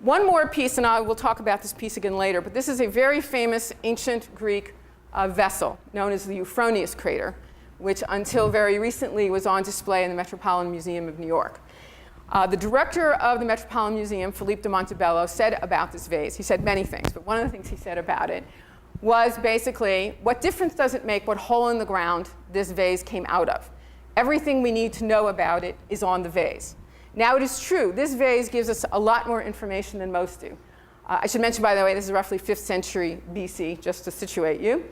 One more piece, and I will talk about this piece again later, but this is a very famous ancient Greek vessel known as the Euphronius crater, which until very recently was on display in the Metropolitan Museum of New York. The director of the Metropolitan Museum, Philippe de Montebello, said about this vase, he said many things, but one of the things he said about it was basically, what difference does it make what hole in the ground this vase came out of? Everything we need to know about it is on the vase. Now, it is true, this vase gives us a lot more information than most do. I should mention, by the way, this is roughly 5th century BC, just to situate you.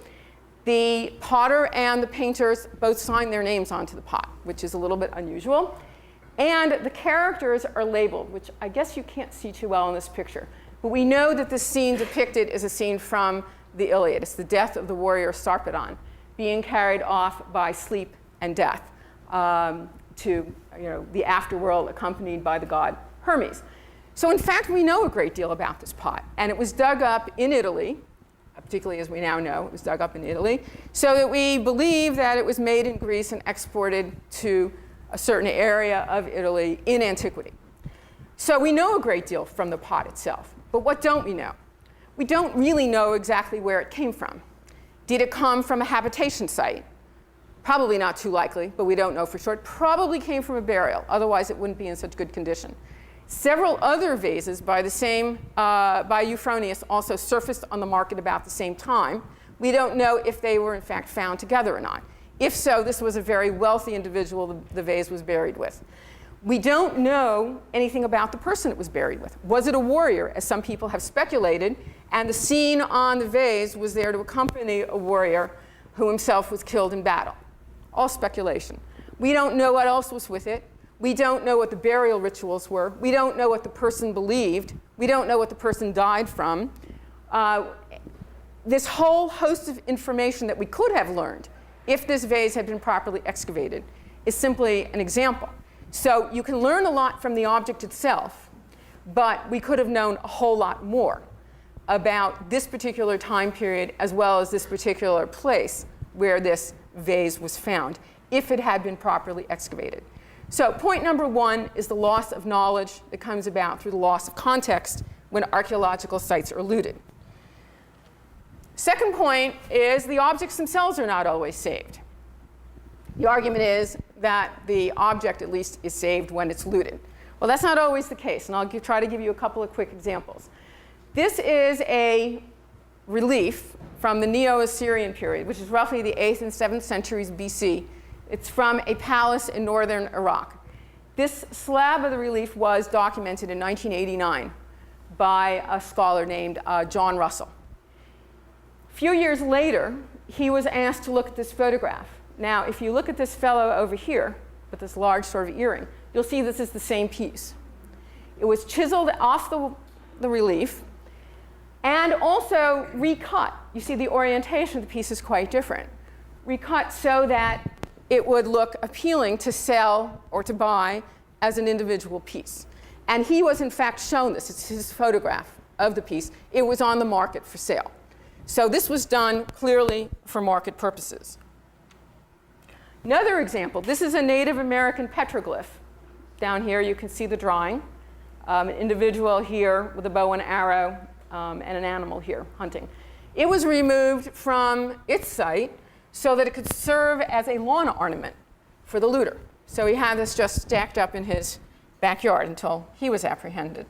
The potter and the painters both signed their names onto the pot, which is a little bit unusual. And the characters are labeled, which I guess you can't see too well in this picture. But we know that the scene depicted is a scene from the Iliad. It's the death of the warrior Sarpedon, being carried off by sleep and death to the afterworld, accompanied by the god Hermes. So in fact, we know a great deal about this pot. And it was dug up in Italy, particularly as we now know, it was dug up in Italy, so that we believe that it was made in Greece and exported to a certain area of Italy in antiquity. So we know a great deal from the pot itself. But what don't we know? We don't really know exactly where it came from. Did it come from a habitation site? Probably not too likely, but we don't know for sure. It probably came from a burial. Otherwise, it wouldn't be in such good condition. Several other vases by Euphronius also surfaced on the market about the same time. We don't know if they were in fact found together or not. If so, this was a very wealthy individual the vase was buried with. We don't know anything about the person it was buried with. Was it a warrior, as some people have speculated, and the scene on the vase was there to accompany a warrior who himself was killed in battle? All speculation. We don't know what else was with it. We don't know what the burial rituals were. We don't know what the person believed. We don't know what the person died from. This whole host of information that we could have learned if this vase had been properly excavated is simply an example. So you can learn a lot from the object itself, but we could have known a whole lot more about this particular time period as well as this particular place where this vase was found if it had been properly excavated. So point number one is the loss of knowledge that comes about through the loss of context when archaeological sites are looted. Second point is the objects themselves are not always saved. The argument is that the object, at least, is saved when it's looted. Well, that's not always the case, and I'll try to give you a couple of quick examples. This is a relief from the Neo-Assyrian period, which is roughly the 8th and 7th centuries BC. It's from a palace in northern Iraq. This slab of the relief was documented in 1989 by a scholar named John Russell. A few years later, he was asked to look at this photograph. Now, if you look at this fellow over here with this large sort of earring, you'll see this is the same piece. It was chiseled off the relief and also recut. You see the orientation of the piece is quite different. Recut so that it would look appealing to sell or to buy as an individual piece. And he was in fact shown this. It's his photograph of the piece. It was on the market for sale. So this was done clearly for market purposes. Another example, this is a Native American petroglyph. Down here you can see the drawing. An individual here with a bow and arrow and an animal here hunting. It was removed from its site so that it could serve as a lawn ornament for the looter. So he had this just stacked up in his backyard until he was apprehended.